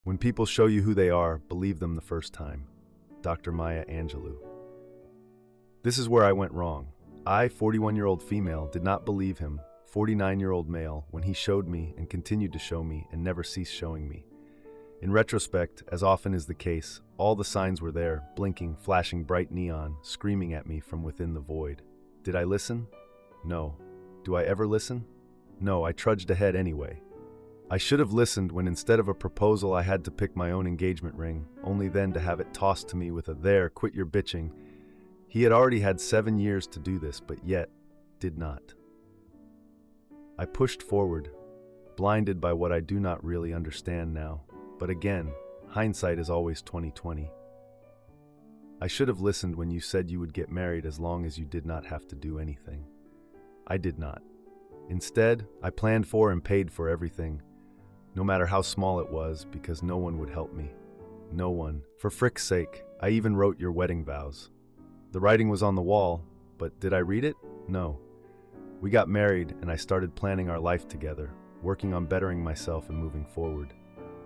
When people show you who they are, believe them the first time. Dr. Maya Angelou. This is where I went wrong. I, 41-year-old female, did not believe him, 49-year-old male, when he showed me and continued to show me and never ceased showing me. In retrospect, as often is the case, all the signs were there, blinking, flashing bright neon, screaming at me from within the void. Did I listen? No. Do I ever listen? No, I trudged ahead anyway. I should have listened when instead of a proposal I had to pick my own engagement ring, only then to have it tossed to me with a "There, quit your bitching." He had already had 7 years to do this, but yet did not. I pushed forward, blinded by what I do not really understand now. But again, hindsight is always 20/20. I should have listened when you said you would get married as long as you did not have to do anything. I did not. Instead, I planned for and paid for everything, no matter how small it was, because no one would help me. No one. For frick's sake, I even wrote your wedding vows. The writing was on the wall, but did I read it? No. We got married, and I started planning our life together, working on bettering myself and moving forward.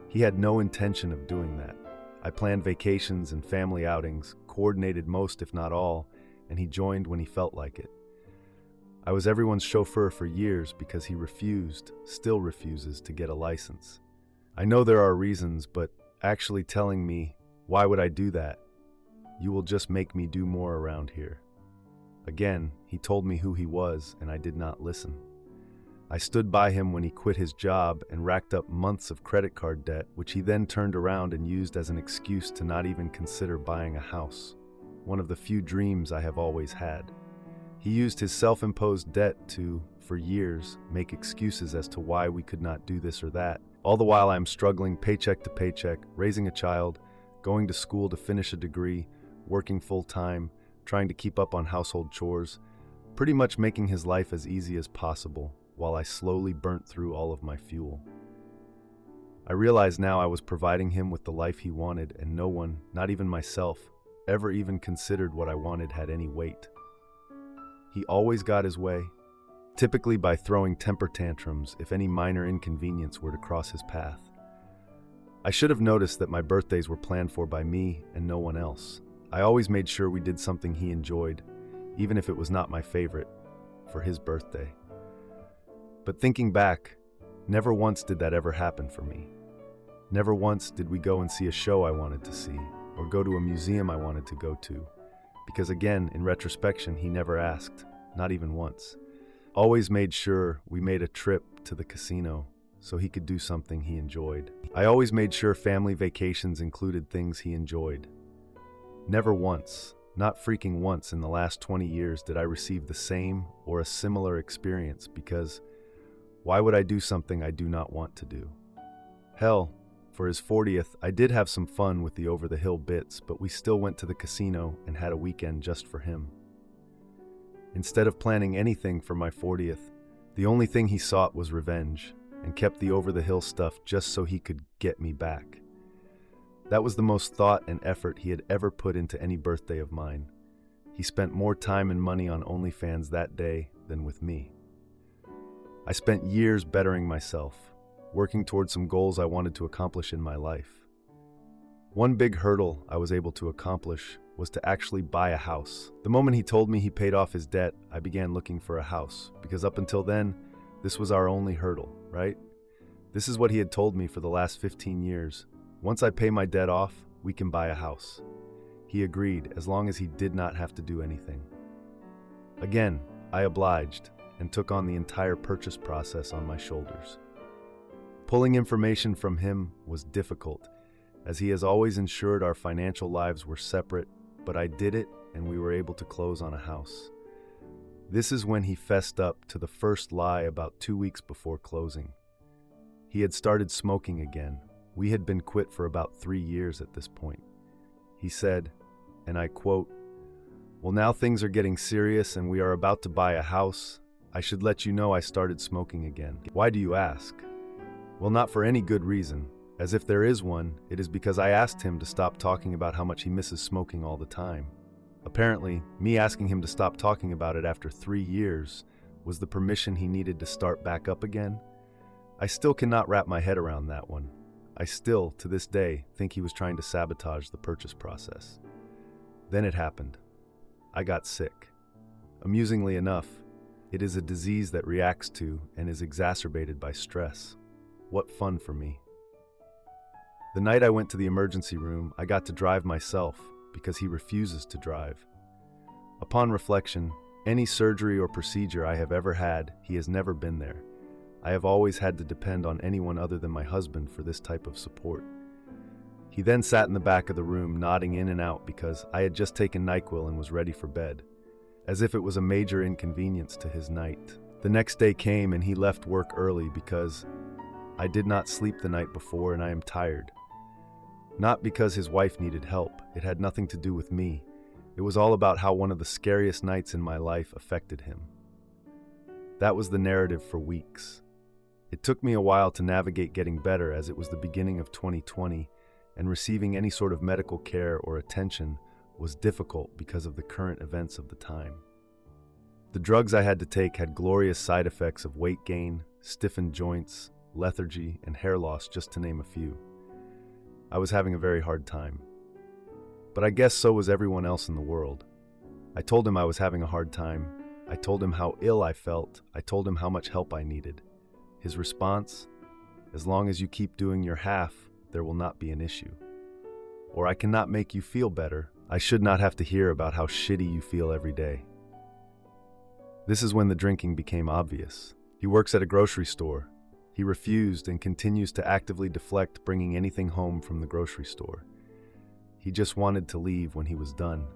He had no intention of doing that. I planned vacations and family outings, coordinated most if not all, and he joined when he felt like it. I was everyone's chauffeur for years because he still refuses to get a license. I know there are reasons, but actually telling me, why would I do that? You will just make me do more around here. Again, he told me who he was, and I did not listen. I stood by him when he quit his job and racked up months of credit card debt, which he then turned around and used as an excuse to not even consider buying a house, one of the few dreams I have always had. He used his self-imposed debt to, for years, make excuses as to why we could not do this or that. All the while I'm struggling paycheck to paycheck, raising a child, going to school to finish a degree, working full-time, trying to keep up on household chores, pretty much making his life as easy as possible, while I slowly burnt through all of my fuel. I realize now I was providing him with the life he wanted, and no one, not even myself, ever even considered what I wanted had any weight. He always got his way, typically by throwing temper tantrums if any minor inconvenience were to cross his path. I should have noticed that my birthdays were planned for by me and no one else. I always made sure we did something he enjoyed, even if it was not my favorite, for his birthday. But thinking back, never once did that ever happen for me. Never once did we go and see a show I wanted to see, or go to a museum I wanted to go to. Because again, in retrospection, he never asked, not even once. Always made sure we made a trip to the casino so he could do something he enjoyed. I always made sure family vacations included things he enjoyed. Never once, not freaking once in the last 20 years did I receive the same or a similar experience, because why would I do something I do not want to do? Hell, for his 40th, I did have some fun with the over-the-hill bits, but we still went to the casino and had a weekend just for him. Instead of planning anything for my 40th, the only thing he sought was revenge, and kept the over-the-hill stuff just so he could get me back. That was the most thought and effort he had ever put into any birthday of mine. He spent more time and money on OnlyFans that day than with me. I spent years bettering myself, working towards some goals I wanted to accomplish in my life. One big hurdle I was able to accomplish was to actually buy a house. The moment he told me he paid off his debt, I began looking for a house, because up until then, this was our only hurdle, right? This is what he had told me for the last 15 years. Once I pay my debt off, we can buy a house. He agreed, as long as he did not have to do anything. Again, I obliged and took on the entire purchase process on my shoulders. Pulling information from him was difficult, as he has always ensured our financial lives were separate, but I did it and we were able to close on a house. This is when he fessed up to the first lie about 2 weeks before closing. He had started smoking again. We had been quit for about 3 years at this point. He said, and I quote, "Well, now things are getting serious and we are about to buy a house. I should let you know I started smoking again." Why do you ask? Well, not for any good reason. As if there is one, it is because I asked him to stop talking about how much he misses smoking all the time. Apparently, me asking him to stop talking about it after 3 years was the permission he needed to start back up again. I still cannot wrap my head around that one. I still, to this day, think he was trying to sabotage the purchase process. Then it happened. I got sick. Amusingly enough, it is a disease that reacts to and is exacerbated by stress. What fun for me. The night I went to the emergency room, I got to drive myself because he refuses to drive. Upon reflection, any surgery or procedure I have ever had, he has never been there. I have always had to depend on anyone other than my husband for this type of support. He then sat in the back of the room nodding in and out because I had just taken NyQuil and was ready for bed, as if it was a major inconvenience to his night. The next day came and he left work early because I did not sleep the night before and I am tired. Not because his wife needed help, it had nothing to do with me. It was all about how one of the scariest nights in my life affected him. That was the narrative for weeks. It took me a while to navigate getting better as it was the beginning of 2020 and receiving any sort of medical care or attention was difficult because of the current events of the time. The drugs I had to take had glorious side effects of weight gain, stiffened joints, lethargy, and hair loss, just to name a few. I was having a very hard time. But I guess so was everyone else in the world. I told him I was having a hard time. I told him how ill I felt. I told him how much help I needed. His response, as long as you keep doing your half, there will not be an issue. Or I cannot make you feel better. I should not have to hear about how shitty you feel every day. This is when the drinking became obvious. He works at a grocery store. He refused and continues to actively deflect bringing anything home from the grocery store. He just wanted to leave when he was done.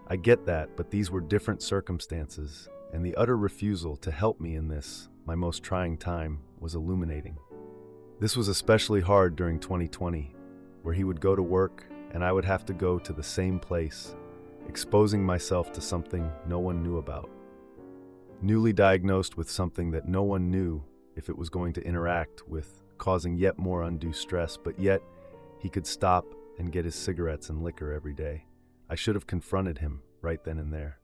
I get that, but these were different circumstances, and the utter refusal to help me in this, my most trying time, was illuminating. This was especially hard during 2020, where he would go to work and I would have to go to the same place, exposing myself to something no one knew about. Newly diagnosed with something that no one knew if it was going to interact with, causing yet more undue stress, but yet he could stop and get his cigarettes and liquor every day. I should have confronted him right then and there.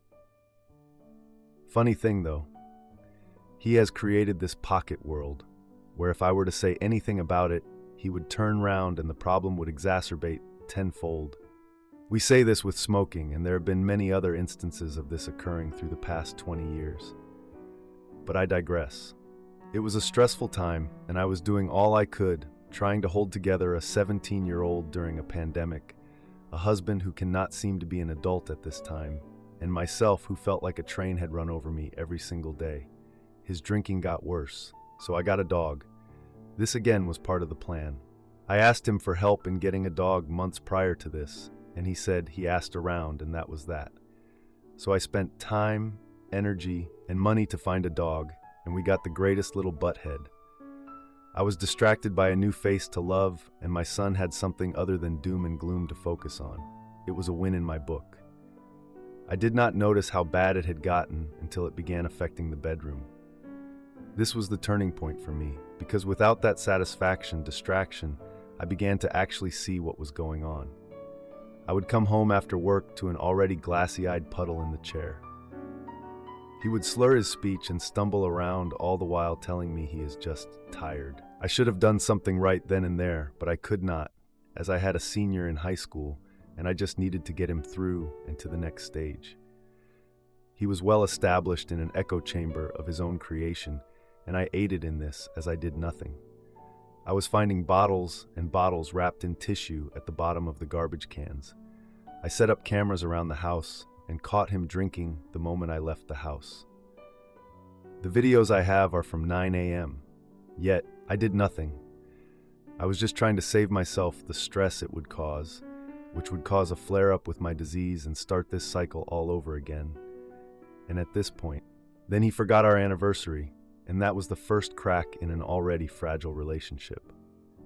Funny thing though, he has created this pocket world where if I were to say anything about it, he would turn round and the problem would exacerbate tenfold. We say this with smoking, and there have been many other instances of this occurring through the past 20 years. But I digress. It was a stressful time, and I was doing all I could, trying to hold together a 17-year-old during a pandemic, a husband who cannot seem to be an adult at this time, and myself who felt like a train had run over me every single day. His drinking got worse, so I got a dog. This again was part of the plan. I asked him for help in getting a dog months prior to this, and he said he asked around and that was that. So I spent time, energy, and money to find a dog, and we got the greatest little butthead. I was distracted by a new face to love, and my son had something other than doom and gloom to focus on. It was a win in my book. I did not notice how bad it had gotten until it began affecting the bedroom. This was the turning point for me, because without that distraction, I began to actually see what was going on. I would come home after work to an already glassy-eyed puddle in the chair. He would slur his speech and stumble around, all the while telling me he is just tired. I should have done something right then and there, but I could not, as I had a senior in high school, and I just needed to get him through and to the next stage. He was well established in an echo chamber of his own creation, and I aided in this as I did nothing. I was finding bottles and bottles wrapped in tissue at the bottom of the garbage cans. I set up cameras around the house and caught him drinking the moment I left the house. The videos I have are from 9 a.m., yet I did nothing. I was just trying to save myself the stress it would cause, which would cause a flare-up with my disease and start this cycle all over again. And at this point, then he forgot our anniversary, and that was the first crack in an already fragile relationship.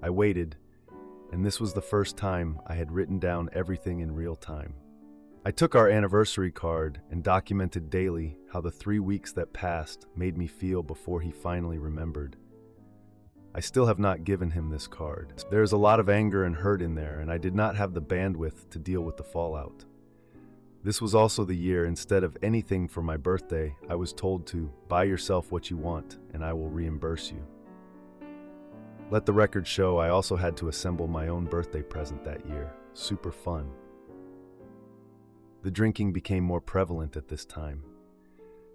I waited, and this was the first time I had written down everything in real time. I took our anniversary card and documented daily how the 3 weeks that passed made me feel before he finally remembered. I still have not given him this card. There is a lot of anger and hurt in there, and I did not have the bandwidth to deal with the fallout. This was also the year, instead of anything for my birthday, I was told to buy yourself what you want and I will reimburse you. Let the record show I also had to assemble my own birthday present that year. Super fun. The drinking became more prevalent at this time.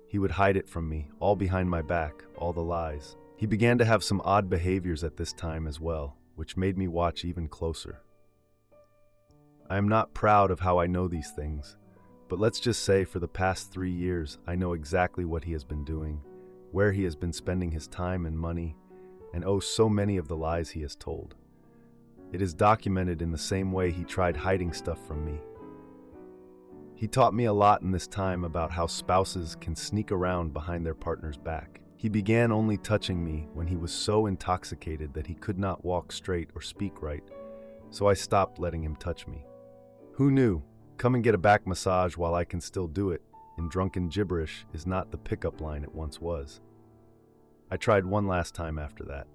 He would hide it from me, all behind my back, all the lies. He began to have some odd behaviors at this time as well, which made me watch even closer. I am not proud of how I know these things, but let's just say for the past 3 years, I know exactly what he has been doing, where he has been spending his time and money, and oh, so many of the lies he has told. It is documented in the same way he tried hiding stuff from me. He taught me a lot in this time about how spouses can sneak around behind their partner's back. He began only touching me when he was so intoxicated that he could not walk straight or speak right, so I stopped letting him touch me. Who knew? Come and get a back massage while I can still do it in drunken gibberish is not the pickup line it once was. I tried one last time after that.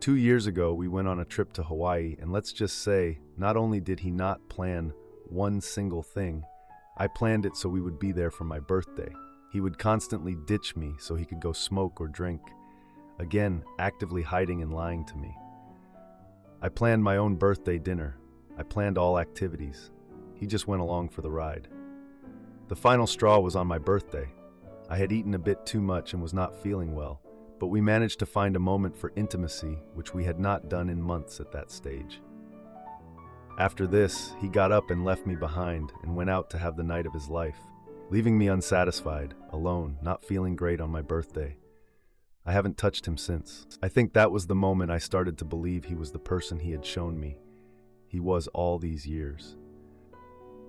2 years ago, we went on a trip to Hawaii, and let's just say, not only did he not plan one single thing, I planned it so we would be there for my birthday. He would constantly ditch me so he could go smoke or drink, again, actively hiding and lying to me. I planned my own birthday dinner. I planned all activities. He just went along for the ride. The final straw was on my birthday. I had eaten a bit too much and was not feeling well, but we managed to find a moment for intimacy, which we had not done in months at that stage. After this, he got up and left me behind and went out to have the night of his life, leaving me unsatisfied, alone, not feeling great on my birthday. I haven't touched him since. I think that was the moment I started to believe he was the person he had shown me he was all these years.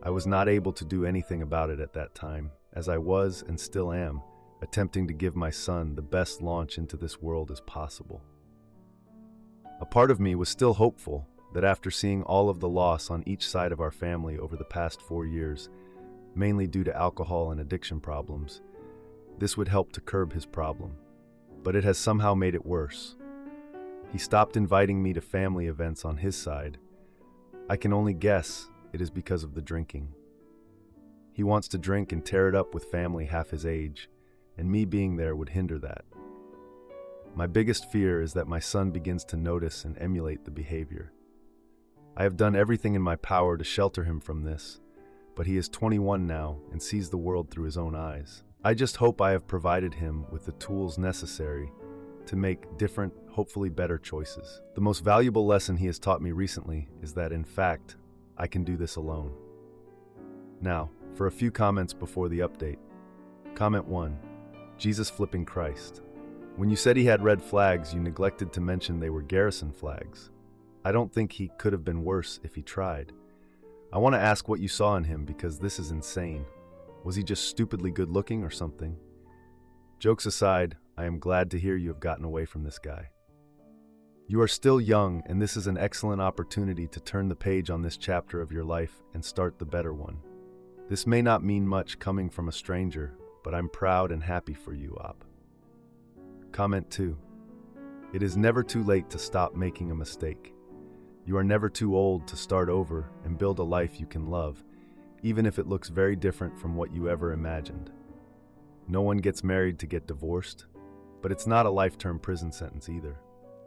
I was not able to do anything about it at that time, as I was and still am, attempting to give my son the best launch into this world as possible. A part of me was still hopeful that after seeing all of the loss on each side of our family over the past 4 years, mainly due to alcohol and addiction problems, this would help to curb his problem. But it has somehow made it worse. He stopped inviting me to family events on his side. I can only guess it is because of the drinking. He wants to drink and tear it up with family half his age, and me being there would hinder that. My biggest fear is that my son begins to notice and emulate the behavior. I have done everything in my power to shelter him from this, but he is 21 now and sees the world through his own eyes. I just hope I have provided him with the tools necessary to make different, hopefully better choices. The most valuable lesson he has taught me recently is that, in fact, I can do this alone. Now, for a few comments before the update. Comment 1. Jesus flipping Christ. When you said he had red flags, you neglected to mention they were garrison flags. I don't think he could have been worse if he tried. I want to ask what you saw in him because this is insane. Was he just stupidly good looking or something? Jokes aside, I am glad to hear you have gotten away from this guy. You are still young, and this is an excellent opportunity to turn the page on this chapter of your life and start the better one. This may not mean much coming from a stranger, but I'm proud and happy for you, Op. Comment 2. It is never too late to stop making a mistake. You are never too old to start over and build a life you can love, even if it looks very different from what you ever imagined. No one gets married to get divorced, but it's not a life-term prison sentence either.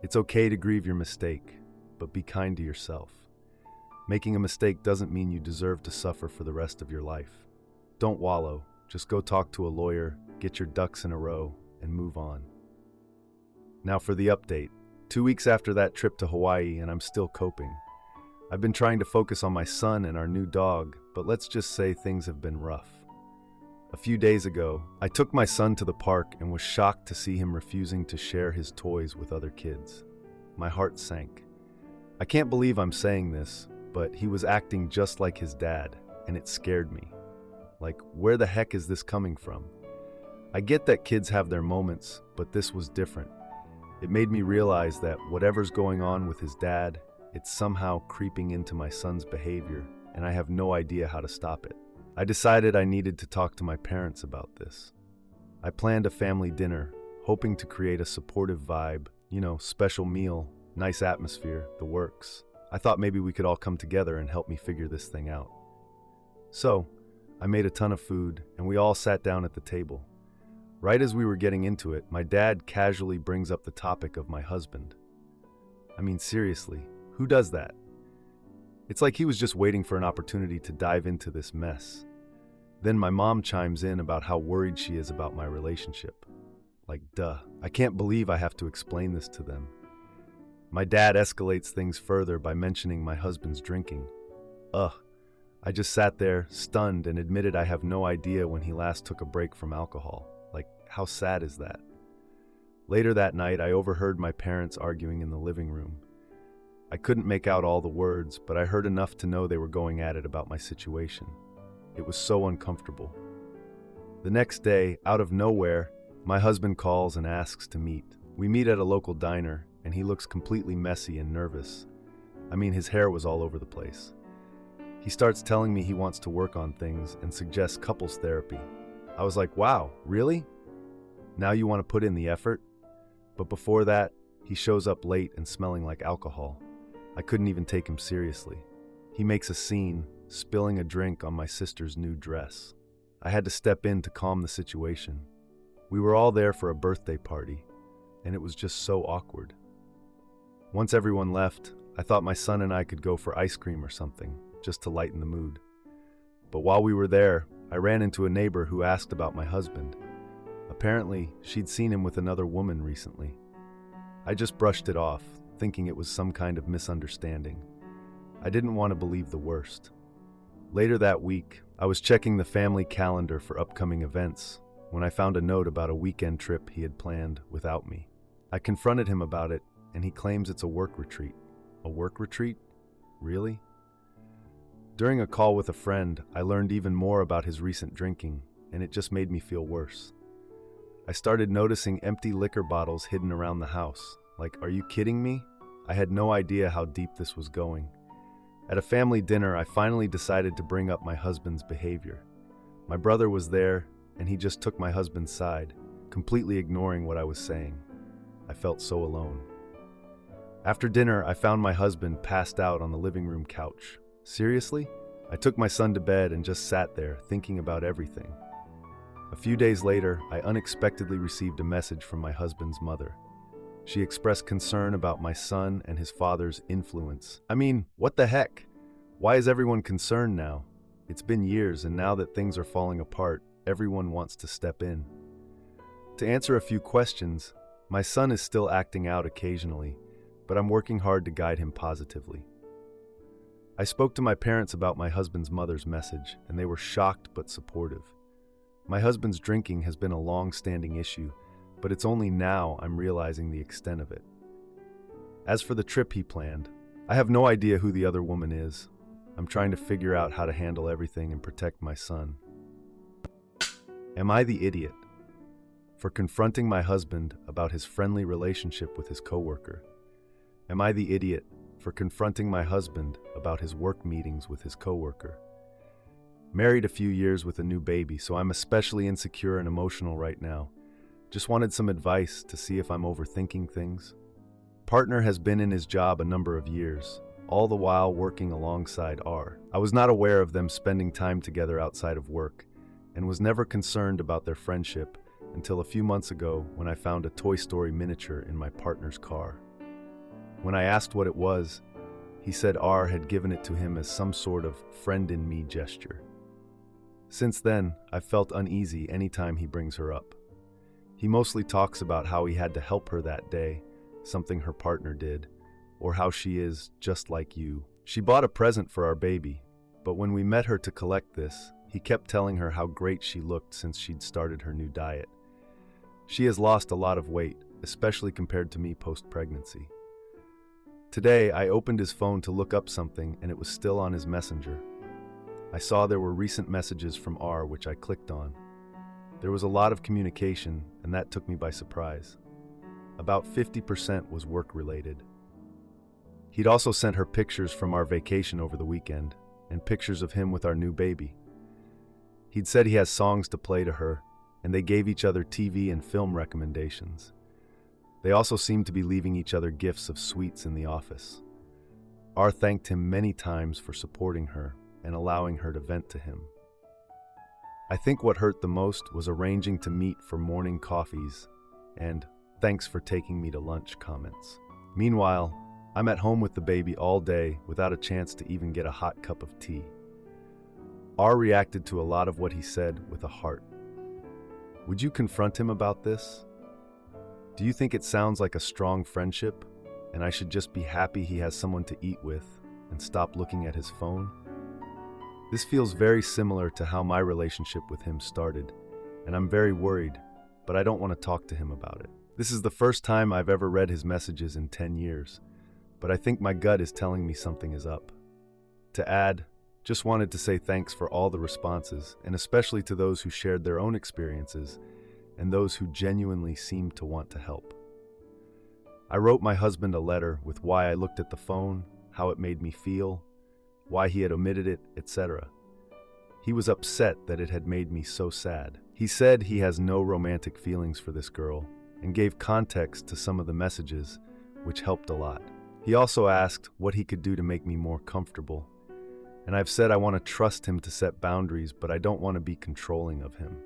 It's okay to grieve your mistake, but be kind to yourself. Making a mistake doesn't mean you deserve to suffer for the rest of your life. Don't wallow, just go talk to a lawyer, get your ducks in a row, and move on. Now for the update. 2 weeks after that trip to Hawaii, and I'm still coping. I've been trying to focus on my son and our new dog, but let's just say things have been rough. A few days ago, I took my son to the park and was shocked to see him refusing to share his toys with other kids. My heart sank. I can't believe I'm saying this, but he was acting just like his dad, and it scared me. Like, where the heck is this coming from? I get that kids have their moments, but this was different. It made me realize that whatever's going on with his dad, it's somehow creeping into my son's behavior, and I have no idea how to stop it. I decided I needed to talk to my parents about this. I planned a family dinner, hoping to create a supportive vibe, special meal, nice atmosphere, the works. I thought maybe we could all come together and help me figure this thing out. So, I made a ton of food, and we all sat down at the table. Right as we were getting into it, my dad casually brings up the topic of my husband. I mean, seriously, who does that? It's like he was just waiting for an opportunity to dive into this mess. Then my mom chimes in about how worried she is about my relationship. Like, duh. I can't believe I have to explain this to them. My dad escalates things further by mentioning my husband's drinking. Ugh. I just sat there, stunned, and admitted I have no idea when he last took a break from alcohol. Like, how sad is that? Later that night, I overheard my parents arguing in the living room. I couldn't make out all the words, but I heard enough to know they were going at it about my situation. It was so uncomfortable. The next day, out of nowhere, my husband calls and asks to meet. We meet at a local diner, and he looks completely messy and nervous. I mean, his hair was all over the place. He starts telling me he wants to work on things and suggests couples therapy. I was like, wow, really? Now you want to put in the effort? But before that, he shows up late and smelling like alcohol. I couldn't even take him seriously. He makes a scene, spilling a drink on my sister's new dress. I had to step in to calm the situation. We were all there for a birthday party, and it was just so awkward. Once everyone left, I thought my son and I could go for ice cream or something, just to lighten the mood. But while we were there, I ran into a neighbor who asked about my husband. Apparently, she'd seen him with another woman recently. I just brushed it off, thinking it was some kind of misunderstanding. I didn't want to believe the worst. Later that week, I was checking the family calendar for upcoming events when I found a note about a weekend trip he had planned without me. I confronted him about it, and he claims it's a work retreat. A work retreat? Really? During a call with a friend, I learned even more about his recent drinking, and it just made me feel worse. I started noticing empty liquor bottles hidden around the house. Like, are you kidding me? I had no idea how deep this was going. At a family dinner, I finally decided to bring up my husband's behavior. My brother was there, and he just took my husband's side, completely ignoring what I was saying. I felt so alone. After dinner, I found my husband passed out on the living room couch. Seriously? I took my son to bed and just sat there, thinking about everything. A few days later, I unexpectedly received a message from my husband's mother. She expressed concern about my son and his father's influence. I mean, what the heck? Why is everyone concerned now? It's been years, and now that things are falling apart, everyone wants to step in. To answer a few questions, my son is still acting out occasionally, but I'm working hard to guide him positively. I spoke to my parents about my husband's mother's message, and they were shocked but supportive. My husband's drinking has been a long-standing issue, but it's only now I'm realizing the extent of it. As for the trip he planned, I have no idea who the other woman is. I'm trying to figure out how to handle everything and protect my son. Am I the idiot for confronting my husband about his friendly relationship with his coworker? Am I the idiot for confronting my husband about his work meetings with his coworker? Married a few years with a new baby, so I'm especially insecure and emotional right now. Just wanted some advice to see if I'm overthinking things. Partner has been in his job a number of years, all the while working alongside R. I was not aware of them spending time together outside of work, and was never concerned about their friendship until a few months ago when I found a Toy Story miniature in my partner's car. When I asked what it was, he said R had given it to him as some sort of friend-in-me gesture. Since then, I've felt uneasy anytime he brings her up. He mostly talks about how he had to help her that day, something her partner did, or how she is just like you. She bought a present for our baby, but when we met her to collect this, he kept telling her how great she looked since she'd started her new diet. She has lost a lot of weight, especially compared to me post-pregnancy. Today, I opened his phone to look up something, and it was still on his messenger. I saw there were recent messages from R, which I clicked on. There was a lot of communication, and that took me by surprise. About 50% was work-related. He'd also sent her pictures from our vacation over the weekend, and pictures of him with our new baby. He'd said he has songs to play to her, and they gave each other TV and film recommendations. They also seemed to be leaving each other gifts of sweets in the office. R thanked him many times for supporting her and allowing her to vent to him. I think what hurt the most was arranging to meet for morning coffees and "thanks for taking me to lunch" comments. Meanwhile, I'm at home with the baby all day without a chance to even get a hot cup of tea. R reacted to a lot of what he said with a heart. Would you confront him about this? Do you think it sounds like a strong friendship, and I should just be happy he has someone to eat with and stop looking at his phone? This feels very similar to how my relationship with him started, and I'm very worried, but I don't want to talk to him about it. This is the first time I've ever read his messages in 10 years, but I think my gut is telling me something is up. To add, just wanted to say thanks for all the responses, and especially to those who shared their own experiences and those who genuinely seemed to want to help. I wrote my husband a letter with why I looked at the phone, how it made me feel, why he had omitted it, etc. He was upset that it had made me so sad. He said he has no romantic feelings for this girl and gave context to some of the messages, which helped a lot. He also asked what he could do to make me more comfortable, and I've said I want to trust him to set boundaries, but I don't want to be controlling of him.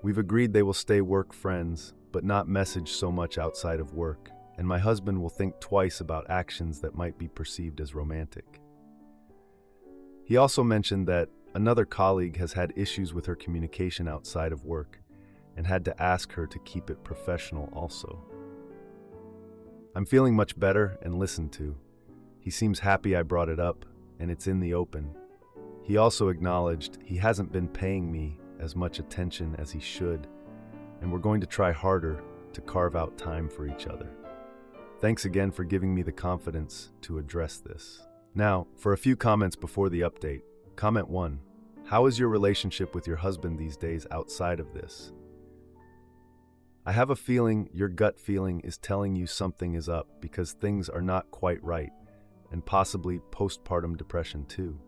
We've agreed they will stay work friends, but not message so much outside of work, and my husband will think twice about actions that might be perceived as romantic. He also mentioned that another colleague has had issues with her communication outside of work and had to ask her to keep it professional also. I'm feeling much better and listened to. He seems happy I brought it up, and it's in the open. He also acknowledged he hasn't been paying me as much attention as he should, and we're going to try harder to carve out time for each other. Thanks again for giving me the confidence to address this. Now, for a few comments before the update. Comment 1. How is your relationship with your husband these days outside of this? I have a feeling your gut feeling is telling you something is up because things are not quite right, and possibly postpartum depression too.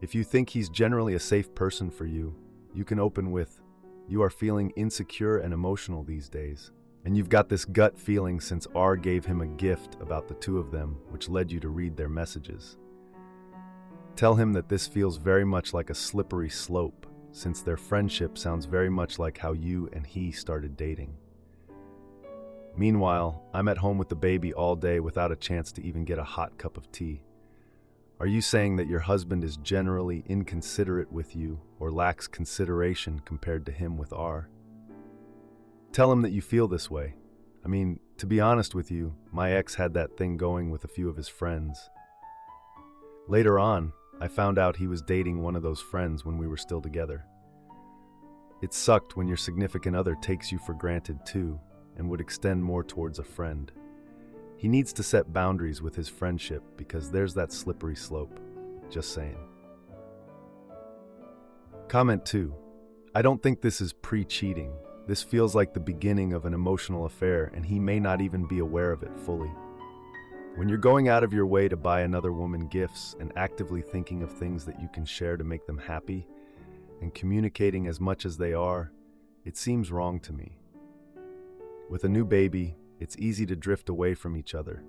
If you think he's generally a safe person for you, you can open with, you are feeling insecure and emotional these days, and you've got this gut feeling since R gave him a gift about the two of them, which led you to read their messages. Tell him that this feels very much like a slippery slope, since their friendship sounds very much like how you and he started dating. Meanwhile, I'm at home with the baby all day without a chance to even get a hot cup of tea. Are you saying that your husband is generally inconsiderate with you or lacks consideration compared to him with R? Tell him that you feel this way. I mean, to be honest with you, my ex had that thing going with a few of his friends. Later on, I found out he was dating one of those friends when we were still together. It sucked when your significant other takes you for granted too, and would extend more towards a friend. He needs to set boundaries with his friendship because there's that slippery slope. Just saying. Comment 2. I don't think this is pre-cheating. This feels like the beginning of an emotional affair, and he may not even be aware of it fully. When you're going out of your way to buy another woman gifts and actively thinking of things that you can share to make them happy, and communicating as much as they are, it seems wrong to me. With a new baby, it's easy to drift away from each other,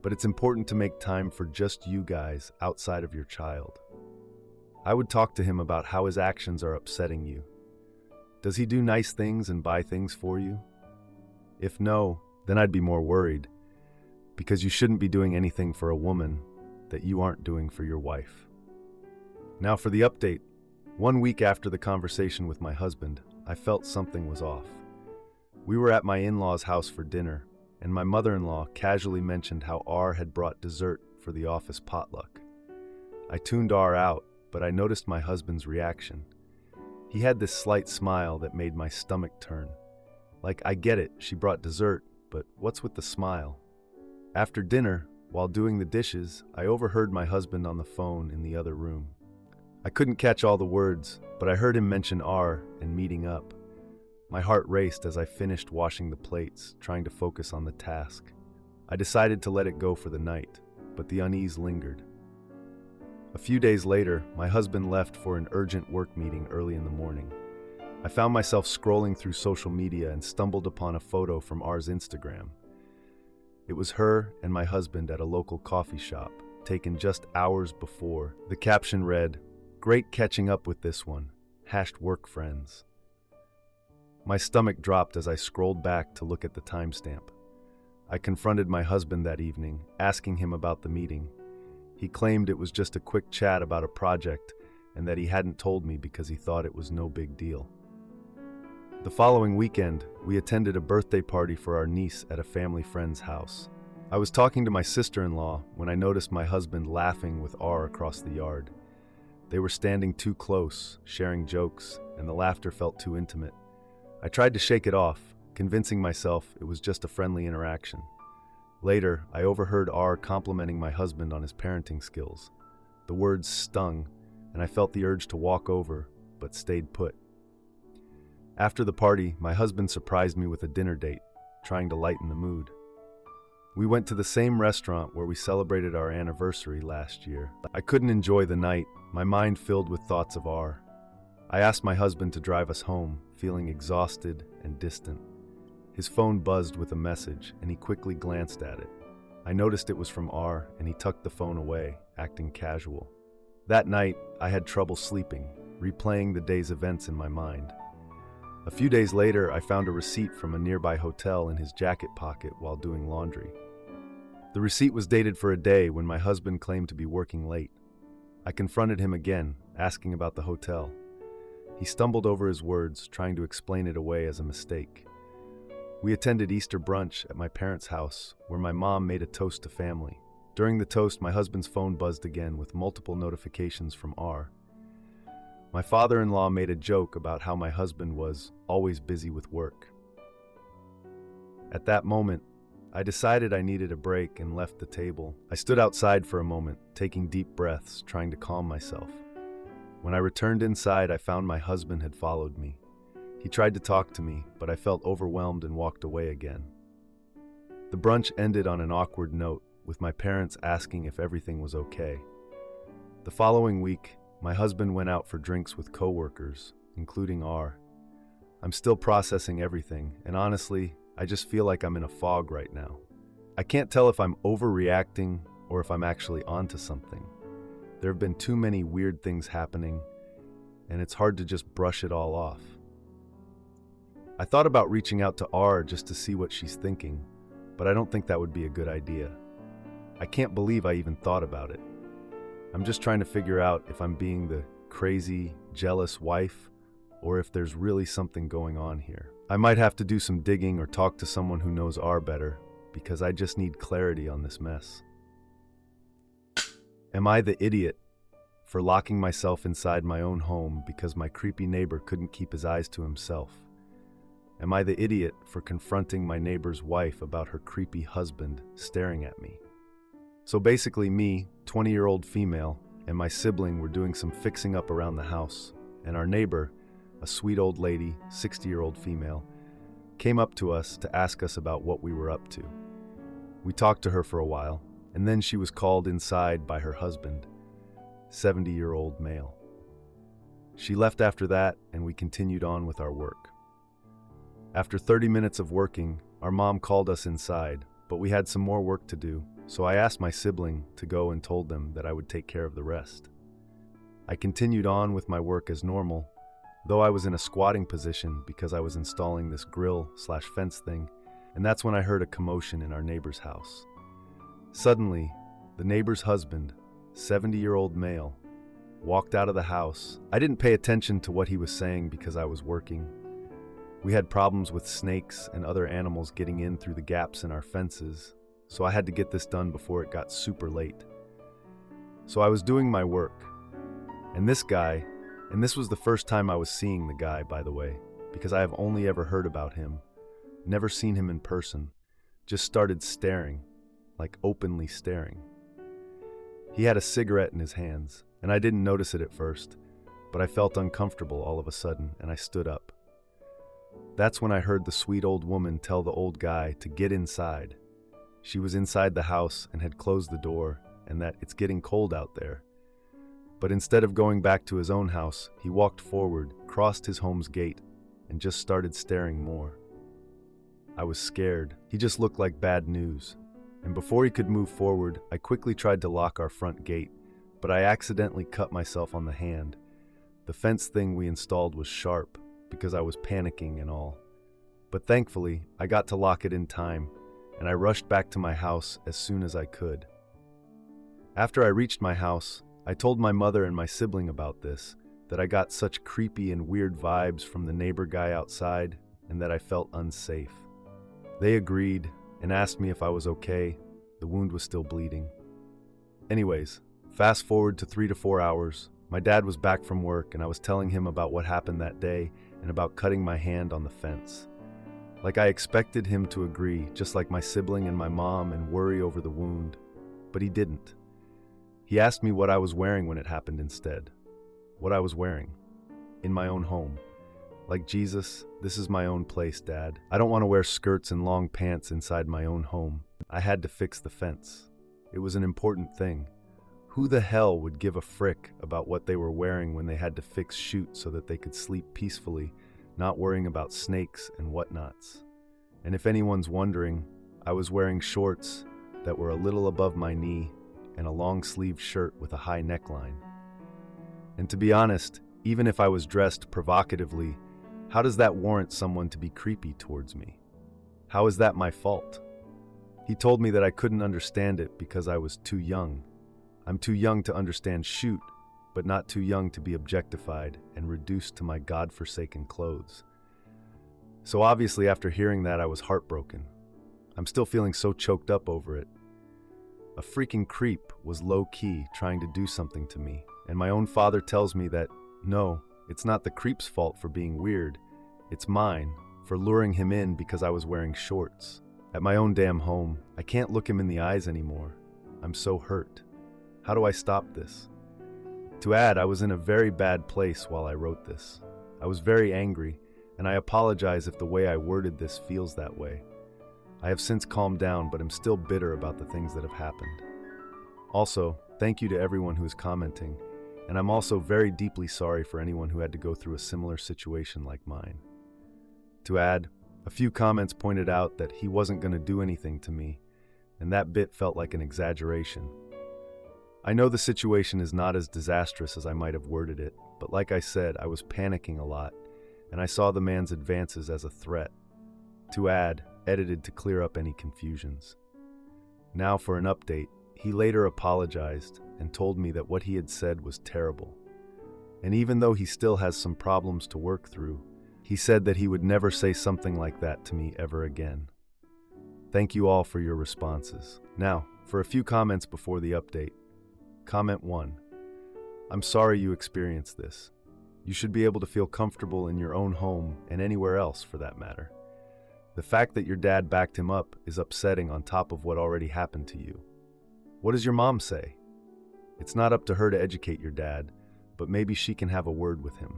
but it's important to make time for just you guys outside of your child. I would talk to him about how his actions are upsetting you. Does he do nice things and buy things for you? If no, then I'd be more worried, because you shouldn't be doing anything for a woman that you aren't doing for your wife. Now for the update. 1 week after the conversation with my husband, I felt something was off. We were at my in-laws' house for dinner, and my mother-in-law casually mentioned how R had brought dessert for the office potluck. I tuned R out, but I noticed my husband's reaction. He had this slight smile that made my stomach turn. Like, I get it, she brought dessert, but what's with the smile? After dinner, while doing the dishes, I overheard my husband on the phone in the other room. I couldn't catch all the words, but I heard him mention R and meeting up. My heart raced as I finished washing the plates, trying to focus on the task. I decided to let it go for the night, but the unease lingered. A few days later, my husband left for an urgent work meeting early in the morning. I found myself scrolling through social media and stumbled upon a photo from R's Instagram. It was her and my husband at a local coffee shop, taken just hours before. The caption read, "Great catching up with this one. #work friends." My stomach dropped as I scrolled back to look at the timestamp. I confronted my husband that evening, asking him about the meeting. He claimed it was just a quick chat about a project and that he hadn't told me because he thought it was no big deal. The following weekend, we attended a birthday party for our niece at a family friend's house. I was talking to my sister-in-law when I noticed my husband laughing with R across the yard. They were standing too close, sharing jokes, and the laughter felt too intimate. I tried to shake it off, convincing myself it was just a friendly interaction. Later, I overheard R complimenting my husband on his parenting skills. The words stung, and I felt the urge to walk over, but stayed put. After the party, my husband surprised me with a dinner date, trying to lighten the mood. We went to the same restaurant where we celebrated our anniversary last year. I couldn't enjoy the night, my mind filled with thoughts of R. I asked my husband to drive us home, feeling exhausted and distant. His phone buzzed with a message, and he quickly glanced at it. I noticed it was from R, and he tucked the phone away, acting casual. That night, I had trouble sleeping, replaying the day's events in my mind. A few days later, I found a receipt from a nearby hotel in his jacket pocket while doing laundry. The receipt was dated for a day when my husband claimed to be working late. I confronted him again, asking about the hotel. He stumbled over his words, trying to explain it away as a mistake. We attended Easter brunch at my parents' house, where my mom made a toast to family. During the toast, my husband's phone buzzed again with multiple notifications from R. My father-in-law made a joke about how my husband was always busy with work. At that moment, I decided I needed a break and left the table. I stood outside for a moment, taking deep breaths, trying to calm myself. When I returned inside, I found my husband had followed me. He tried to talk to me, but I felt overwhelmed and walked away again. The brunch ended on an awkward note, with my parents asking if everything was okay. The following week, my husband went out for drinks with coworkers, including R. I'm still processing everything, and honestly, I just feel like I'm in a fog right now. I can't tell if I'm overreacting or if I'm actually onto something. There have been too many weird things happening, and it's hard to just brush it all off. I thought about reaching out to R just to see what she's thinking, but I don't think that would be a good idea. I can't believe I even thought about it. I'm just trying to figure out if I'm being the crazy, jealous wife, or if there's really something going on here. I might have to do some digging or talk to someone who knows R better, because I just need clarity on this mess. Am I the idiot for locking myself inside my own home because my creepy neighbor couldn't keep his eyes to himself? Am I the idiot for confronting my neighbor's wife about her creepy husband staring at me? So basically me, 20-year-old female, and my sibling were doing some fixing up around the house, and our neighbor, a sweet old lady, 60-year-old female, came up to us to ask us about what we were up to. We talked to her for a while, and then she was called inside by her husband, 70-year-old male. She left after that, and we continued on with our work. After 30 minutes of working, our mom called us inside, but we had some more work to do, so I asked my sibling to go and told them that I would take care of the rest. I continued on with my work as normal, though I was in a squatting position because I was installing this grill/fence thing, and that's when I heard a commotion in our neighbor's house. Suddenly, the neighbor's husband, 70-year-old male, walked out of the house. I didn't pay attention to what he was saying because I was working. We had problems with snakes and other animals getting in through the gaps in our fences, so I had to get this done before it got super late. So I was doing my work, and this guy, and this was the first time I was seeing the guy, by the way, because I have only ever heard about him, never seen him in person, just started staring, like openly staring. He had a cigarette in his hands, and I didn't notice it at first, but I felt uncomfortable all of a sudden, and I stood up. That's when I heard the sweet old woman tell the old guy to get inside. She was inside the house and had closed the door, and that it's getting cold out there. But instead of going back to his own house, he walked forward, crossed his home's gate, and just started staring more. I was scared. He just looked like bad news. And before he could move forward, I quickly tried to lock our front gate, but I accidentally cut myself on the hand. The fence thing we installed was sharp, because I was panicking and all. But thankfully, I got to lock it in time, and I rushed back to my house as soon as I could. After I reached my house, I told my mother and my sibling about this, that I got such creepy and weird vibes from the neighbor guy outside, and that I felt unsafe. They agreed and asked me if I was okay. The wound was still bleeding. Anyways, fast forward to 3 to 4 hours. My dad was back from work, and I was telling him about what happened that day and about cutting my hand on the fence. Like I expected him to agree, just like my sibling and my mom, and worry over the wound. But he didn't. He asked me what I was wearing when it happened instead. What I was wearing. In my own home. Like, Jesus, this is my own place, Dad. I don't want to wear skirts and long pants inside my own home. I had to fix the fence. It was an important thing. Who the hell would give a frick about what they were wearing when they had to fix chute so that they could sleep peacefully, not worrying about snakes and whatnots? And if anyone's wondering, I was wearing shorts that were a little above my knee and a long-sleeved shirt with a high neckline. And to be honest, even if I was dressed provocatively, how does that warrant someone to be creepy towards me? How is that my fault? He told me that I couldn't understand it because I was too young. I'm too young to understand shoot, but not too young to be objectified and reduced to my God-forsaken clothes. So obviously after hearing that, I was heartbroken. I'm still feeling so choked up over it. A freaking creep was low-key trying to do something to me, and my own father tells me that, no, it's not the creep's fault for being weird. It's mine, for luring him in because I was wearing shorts. At my own damn home, I can't look him in the eyes anymore. I'm so hurt. How do I stop this? To add, I was in a very bad place while I wrote this. I was very angry, and I apologize if the way I worded this feels that way. I have since calmed down, but am still bitter about the things that have happened. Also, thank you to everyone who is commenting, and I'm also very deeply sorry for anyone who had to go through a similar situation like mine. To add, a few comments pointed out that he wasn't going to do anything to me, and that bit felt like an exaggeration. I know the situation is not as disastrous as I might have worded it, but like I said, I was panicking a lot, and I saw the man's advances as a threat. To add, edited to clear up any confusions. Now for an update, he later apologized and told me that what he had said was terrible. And even though he still has some problems to work through, he said that he would never say something like that to me ever again. Thank you all for your responses. Now, for a few comments before the update. Comment 1. I'm sorry you experienced this. You should be able to feel comfortable in your own home and anywhere else for that matter. The fact that your dad backed him up is upsetting on top of what already happened to you. What does your mom say? It's not up to her to educate your dad, but maybe she can have a word with him.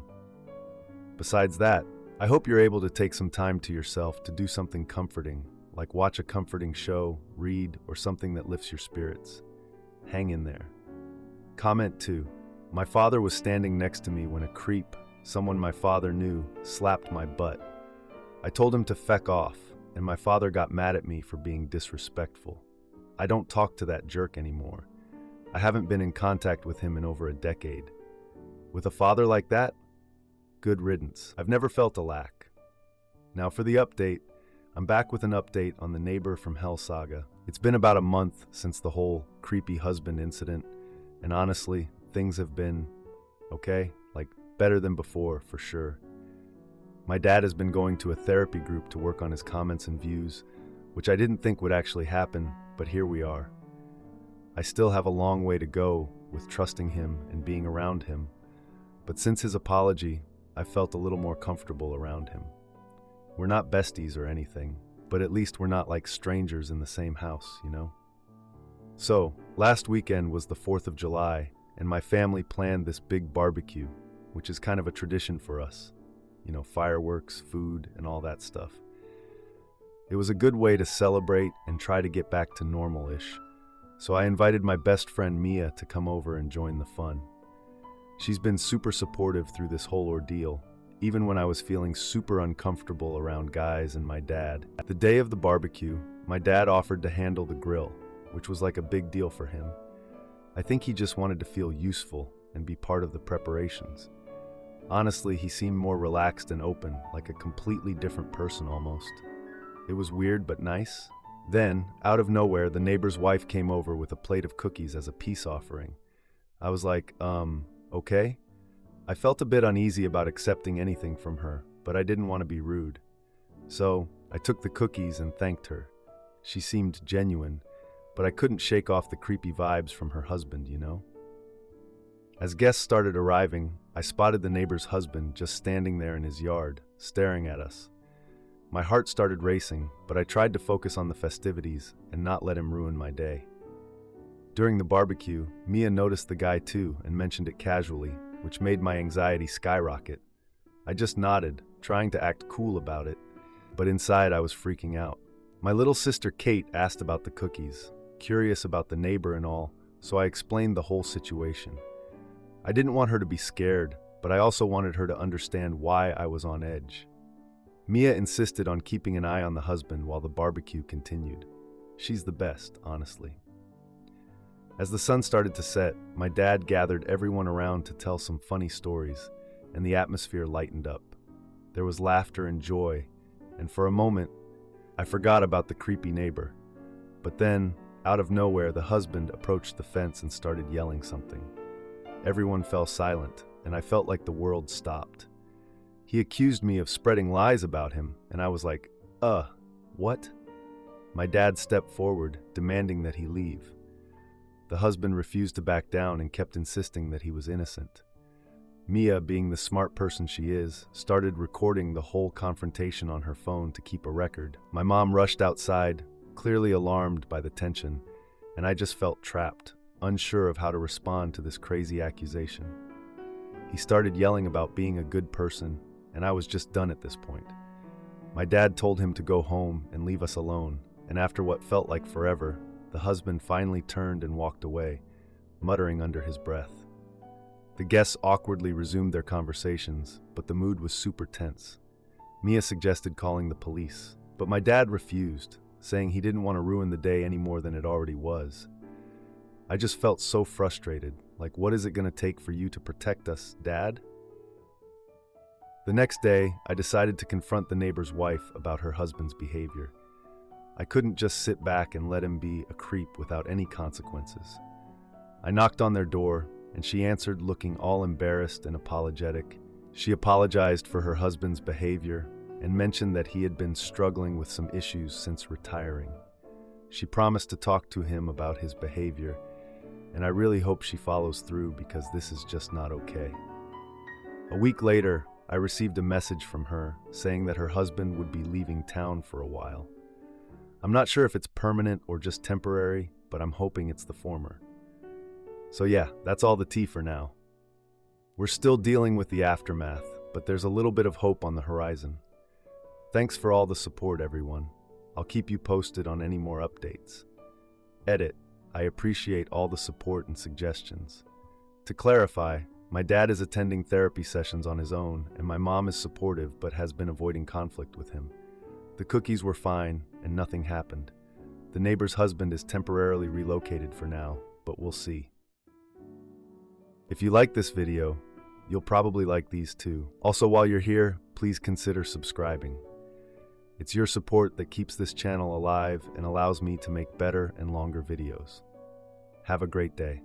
Besides that, I hope you're able to take some time to yourself to do something comforting, like watch a comforting show, read, or something that lifts your spirits. Hang in there. Comment 2. My father was standing next to me when a creep, someone my father knew, slapped my butt. I told him to feck off, and my father got mad at me for being disrespectful. I don't talk to that jerk anymore. I haven't been in contact with him in over a decade. With a father like that? Good riddance. I've never felt a lack. Now for the update. I'm back with an update on the Neighbor from Hell saga. It's been about a month since the whole creepy husband incident, and honestly, things have been okay, like better than before, for sure. My dad has been going to a therapy group to work on his comments and views, which I didn't think would actually happen, but here we are. I still have a long way to go with trusting him and being around him, but since his apology, I felt a little more comfortable around him. We're not besties or anything, but at least we're not like strangers in the same house, you know? So, last weekend was the 4th of July, and my family planned this big barbecue, which is kind of a tradition for us. You know, fireworks, food, and all that stuff. It was a good way to celebrate and try to get back to normal-ish, so I invited my best friend Mia to come over and join the fun. She's been super supportive through this whole ordeal, even when I was feeling super uncomfortable around guys and my dad. The day of the barbecue, my dad offered to handle the grill, which was like a big deal for him. I think he just wanted to feel useful and be part of the preparations. Honestly, he seemed more relaxed and open, like a completely different person almost. It was weird but nice. Then, out of nowhere, the neighbor's wife came over with a plate of cookies as a peace offering. I was like, okay? I felt a bit uneasy about accepting anything from her, but I didn't want to be rude. So, I took the cookies and thanked her. She seemed genuine, but I couldn't shake off the creepy vibes from her husband, you know? As guests started arriving, I spotted the neighbor's husband just standing there in his yard, staring at us. My heart started racing, but I tried to focus on the festivities and not let him ruin my day. During the barbecue, Mia noticed the guy too and mentioned it casually, which made my anxiety skyrocket. I just nodded, trying to act cool about it, but inside I was freaking out. My little sister Kate asked about the cookies, curious about the neighbor and all, so I explained the whole situation. I didn't want her to be scared, but I also wanted her to understand why I was on edge. Mia insisted on keeping an eye on the husband while the barbecue continued. She's the best, honestly. As the sun started to set, my dad gathered everyone around to tell some funny stories, and the atmosphere lightened up. There was laughter and joy, and for a moment, I forgot about the creepy neighbor. But then, out of nowhere, the husband approached the fence and started yelling something. Everyone fell silent, and I felt like the world stopped. He accused me of spreading lies about him, and I was like, what? My dad stepped forward, demanding that he leave. The husband refused to back down and kept insisting that he was innocent. Mia, being the smart person she is, started recording the whole confrontation on her phone to keep a record. My mom rushed outside, clearly alarmed by the tension, and I just felt trapped, unsure of how to respond to this crazy accusation. He started yelling about being a good person, and I was just done at this point. My dad told him to go home and leave us alone, and after what felt like forever, the husband finally turned and walked away, muttering under his breath. The guests awkwardly resumed their conversations, but the mood was super tense. Mia suggested calling the police, but my dad refused, saying he didn't want to ruin the day any more than it already was. I just felt so frustrated, like what is it going to take for you to protect us, Dad? The next day, I decided to confront the neighbor's wife about her husband's behavior. I couldn't just sit back and let him be a creep without any consequences. I knocked on their door, and she answered looking all embarrassed and apologetic. She apologized for her husband's behavior and mentioned that he had been struggling with some issues since retiring. She promised to talk to him about his behavior, and I really hope she follows through because this is just not okay. A week later, I received a message from her saying that her husband would be leaving town for a while. I'm not sure if it's permanent or just temporary, but I'm hoping it's the former. So yeah, that's all the tea for now. We're still dealing with the aftermath, but there's a little bit of hope on the horizon. Thanks for all the support, everyone. I'll keep you posted on any more updates. Edit. I appreciate all the support and suggestions. To clarify, my dad is attending therapy sessions on his own, and my mom is supportive but has been avoiding conflict with him. The cookies were fine, and nothing happened. The neighbor's husband is temporarily relocated for now, but we'll see. If you like this video, you'll probably like these too. Also, while you're here, please consider subscribing. It's your support that keeps this channel alive and allows me to make better and longer videos. Have a great day.